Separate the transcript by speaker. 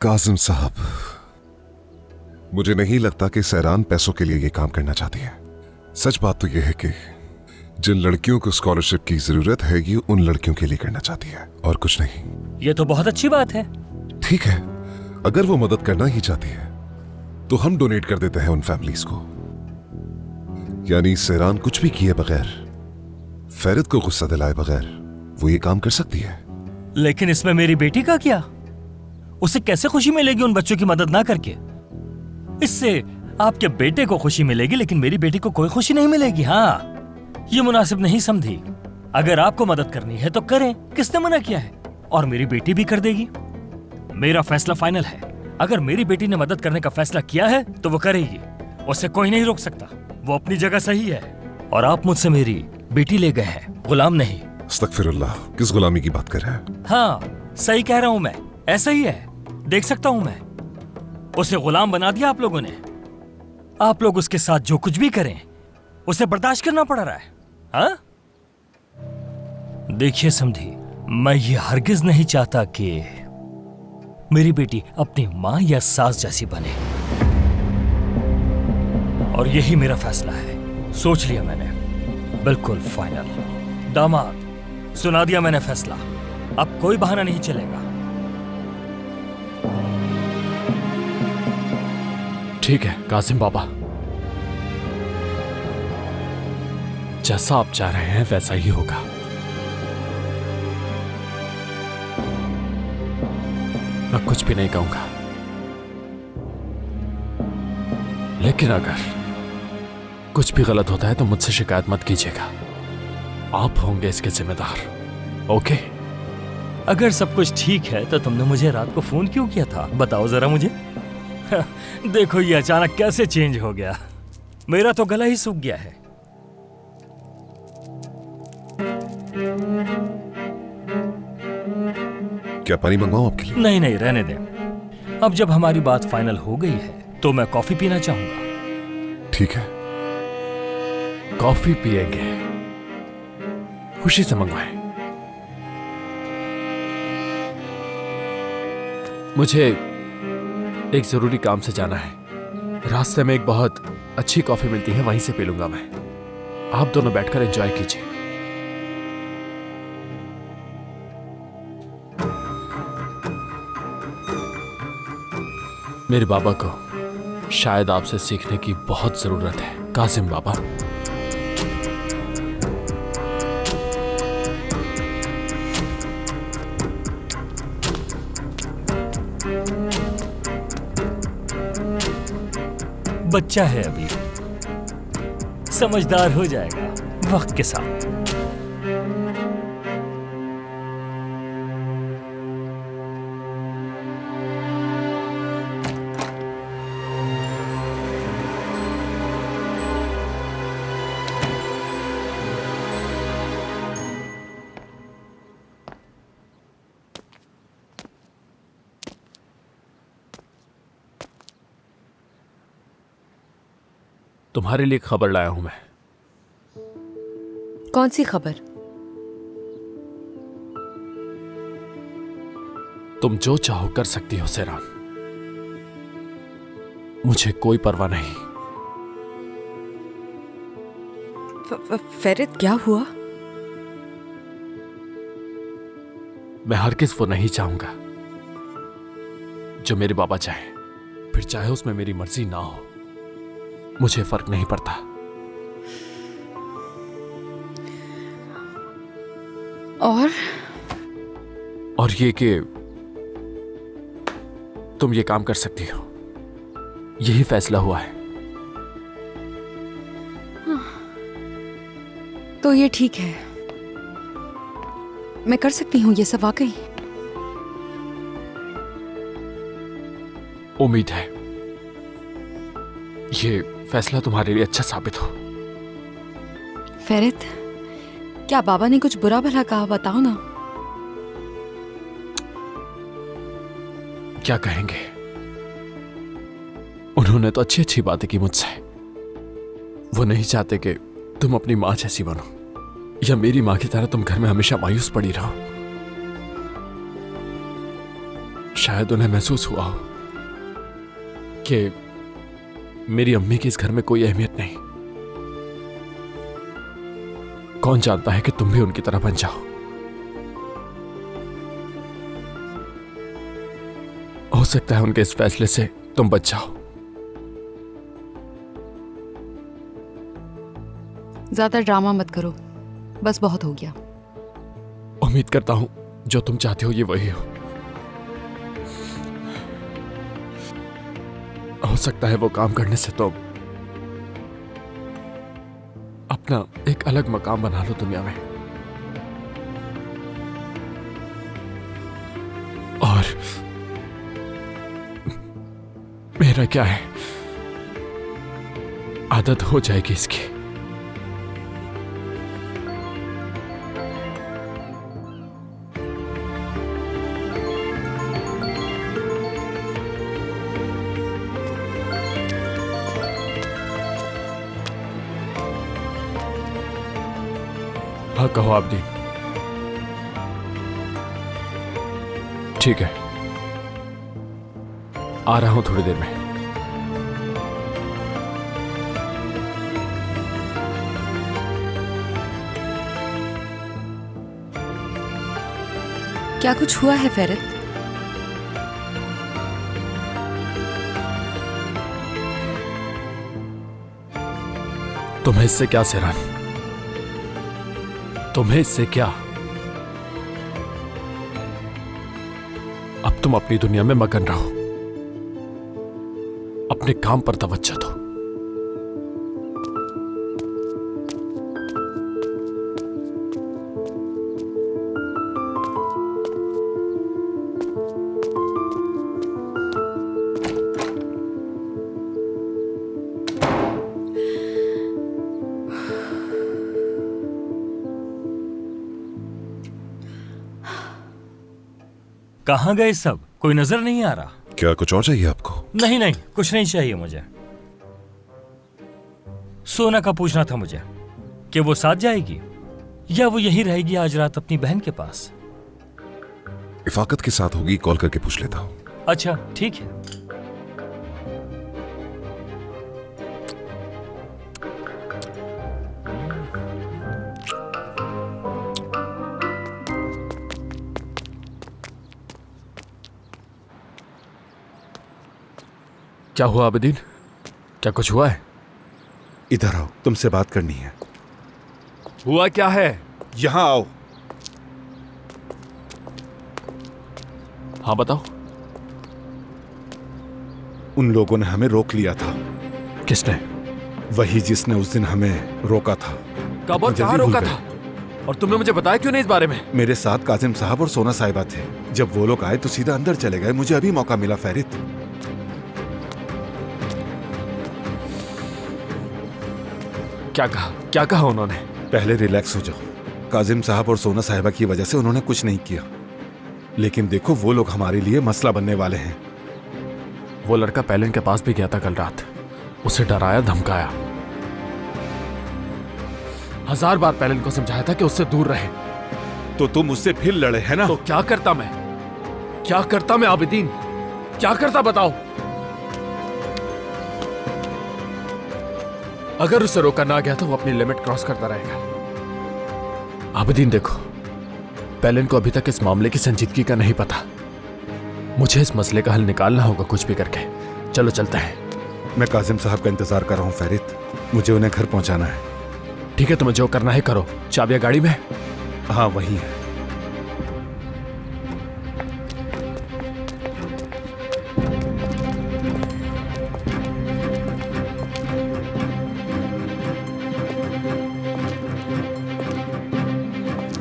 Speaker 1: काजिम साहब, मुझे नहीं लगता कि सैरान पैसों के लिए ये काम करना चाहती है। सच बात तो यह है कि जिन लड़कियों को स्कॉलरशिप की जरूरत है ये उन लड़कियों के लिए करना चाहती है और कुछ नहीं।
Speaker 2: ये तो बहुत अच्छी बात है।
Speaker 1: ठीक है, अगर वो मदद करना ही चाहती है तो हम डोनेट कर देते हैं उन फैमिलीज को। यानी सैरान कुछ भी किए बगैर, फैरिद को गुस्सा दिलाए बगैर वो ये काम कर सकती है।
Speaker 2: लेकिन इसमें मेरी बेटी का क्या? उसे कैसे खुशी मिलेगी उन बच्चों की मदद ना करके? इससे आपके बेटे को खुशी मिलेगी लेकिन मेरी बेटी को कोई खुशी नहीं मिलेगी। हाँ, ये मुनासिब नहीं समझी। अगर आपको मदद करनी है तो करें, किसने मना किया है? और मेरी बेटी भी कर देगी। मेरा फैसला फाइनल है। अगर मेरी बेटी ने मदद करने का फैसला किया है तो वो करेगी, उसे कोई नहीं रोक सकता। वो अपनी जगह सही है। और आप मुझसे मेरी बेटी ले गए हैं, गुलाम नहीं।
Speaker 1: अस्तगफिरुल्लाह, किस गुलामी की बात कर रहे हैं?
Speaker 2: हाँ, सही कह रहा हूं मैं, ऐसा ही है। देख सकता हूं मैं। उसे गुलाम बना दिया आप लोगों ने। आप लोग उसके साथ जो कुछ भी करें उसे बर्दाश्त करना पड़ रहा है। हाँ? देखिए समझी, मैं ये हरगिज नहीं चाहता कि मेरी बेटी अपनी मां या सास जैसी बने। और यही मेरा फैसला है। सोच लिया मैंने, बिल्कुल फाइनल। दामाद, सुना दिया मैंने फैसला। अब कोई बहाना नहीं चलेगा।
Speaker 3: ठीक है कासिम बाबा, जैसा आप चाह रहे हैं वैसा ही होगा। मैं कुछ भी नहीं कहूंगा, लेकिन अगर कुछ भी गलत होता है तो मुझसे शिकायत मत कीजिएगा। आप होंगे इसके जिम्मेदार। ओके?
Speaker 2: अगर सब कुछ ठीक है तो तुमने मुझे रात को फोन क्यों किया था? बताओ जरा मुझे। देखो ये अचानक कैसे चेंज हो गया। मेरा तो गला ही सूख गया है।
Speaker 1: क्या पानी मंगवाऊं आपके लिए?
Speaker 2: नहीं नहीं, रहने दें। अब जब हमारी बात फाइनल हो गई है तो मैं कॉफी पीना चाहूंगा।
Speaker 1: ठीक है।
Speaker 3: कॉफी पिएंगे? खुशी से मंगवाएं। मुझे एक जरूरी काम से जाना है। रास्ते में एक बहुत अच्छी कॉफी मिलती है, वहीं से पी लूंगा मैं। आप दोनों बैठकर एंजॉय कीजिए। मेरे बाबा को शायद आपसे सीखने की बहुत जरूरत है कासिम बाबा।
Speaker 2: बच्चा है अभी, समझदार हो जाएगा वक्त के साथ।
Speaker 3: तुम्हारे लिए खबर लाया हूं मैं।
Speaker 4: कौन सी खबर?
Speaker 3: तुम जो चाहो कर सकती हो सैरान, मुझे कोई परवाह नहीं।
Speaker 4: फैरिद, क्या हुआ?
Speaker 3: मैं हरगिज़ वो नहीं चाहूंगा जो मेरे बाबा चाहे, फिर चाहे उसमें मेरी मर्जी ना हो। मुझे फर्क नहीं पड़ता। और ये कि तुम ये काम कर सकती हो, यही फैसला हुआ है।
Speaker 4: तो ये ठीक है, मैं कर सकती हूँ ये सब वाकई।
Speaker 3: उम्मीद है ये फैसला तुम्हारे लिए अच्छा साबित हो।
Speaker 4: फैरिद, क्या बाबा ने कुछ बुरा भला कहा? बताओ ना।
Speaker 3: क्या कहेंगे? उन्होंने तो अच्छी अच्छी बातें की मुझसे। वो नहीं चाहते कि तुम अपनी मां जैसी बनो या मेरी मां की तरह तुम घर में हमेशा मायूस पड़ी रहो। शायद उन्हें महसूस हुआ हो कि मेरी अम्मी की इस घर में कोई अहमियत नहीं। कौन जानता है कि तुम भी उनकी तरह बन जाओ। हो सकता है उनके इस फैसले से तुम बच जाओ।
Speaker 4: ज्यादा ड्रामा मत करो, बस बहुत हो गया।
Speaker 3: उम्मीद करता हूं जो तुम चाहते हो ये वही हो सकता है वो काम करने से तुम अपना एक अलग मकाम बना लो दुनिया में। और मेरा क्या है, आदत हो जाएगी इसकी। हाँ कहो आबदीन। ठीक है, आ रहा हूं थोड़ी देर में।
Speaker 4: क्या कुछ हुआ है फेरित?
Speaker 3: तुम्हें इससे क्या सेरान, तुम्हें इससे क्या? अब तुम अपनी दुनिया में मगन रहो, अपने काम पर तवज्जो दो।
Speaker 2: कहाँ गए सब? कोई नजर नहीं आ रहा।
Speaker 1: क्या कुछ और चाहिए आपको?
Speaker 2: नहीं नहीं, कुछ नहीं चाहिए मुझे। सोना का पूछना था मुझे कि वो साथ जाएगी या वो यही रहेगी आज रात अपनी बहन के पास।
Speaker 1: इफाकत के साथ होगी, कॉल करके पूछ लेता हूं।
Speaker 2: अच्छा ठीक है।
Speaker 3: क्या हुआ आबदीन? क्या कुछ हुआ है?
Speaker 5: इधर आओ, तुमसे बात करनी है।
Speaker 3: हुआ क्या है?
Speaker 5: यहां आओ।
Speaker 3: हाँ बताओ।
Speaker 5: उन लोगों ने हमें रोक लिया था।
Speaker 3: किसने?
Speaker 5: वही जिसने उस दिन हमें रोका था।
Speaker 3: कब और
Speaker 5: जल्दी
Speaker 3: कहाँ
Speaker 5: भूल
Speaker 3: रोका
Speaker 5: गए।
Speaker 3: था? और तुमने मुझे बताया क्यों नहीं इस बारे में?
Speaker 5: मेरे साथ काजिम साहब और सोना साहिबा थे। जब वो लोग आए तो सीधा अंदर चले गए। मुझे अभी मौका मिला फेरित।
Speaker 3: क्या कहा उन्होंने?
Speaker 5: पहले रिलैक्स हो जाओ। काजिम साहब और सोना साहिबा की वजह से उन्होंने कुछ नहीं किया, लेकिन देखो वो लोग हमारे लिए मसला बनने वाले हैं।
Speaker 3: वो लड़का पैलिन के पास भी गया था कल रात। उसे डराया, धमकाया। 1000 बार पैलिन को समझाया था कि उससे दूर रहे।
Speaker 5: तो तुम उससे फिर लड़े है ना?
Speaker 3: तो क्या करता मैं आबिदीन? क्या करता बताओ? अगर उसे रोका ना गया तो वो अपनी लिमिट क्रॉस करता रहेगा। आबिदीन देखो, पैलिन को अभी तक इस मामले की संजीदगी का नहीं पता। मुझे इस मसले का हल निकालना होगा कुछ भी करके। चलो चलते हैं।
Speaker 5: मैं काजिम साहब का इंतजार कर रहा हूँ फेरित। मुझे उन्हें घर पहुंचाना है।
Speaker 3: ठीक है, तुम्हें जो करना है करो। चाबियां गाड़ी में?
Speaker 5: हाँ वही है।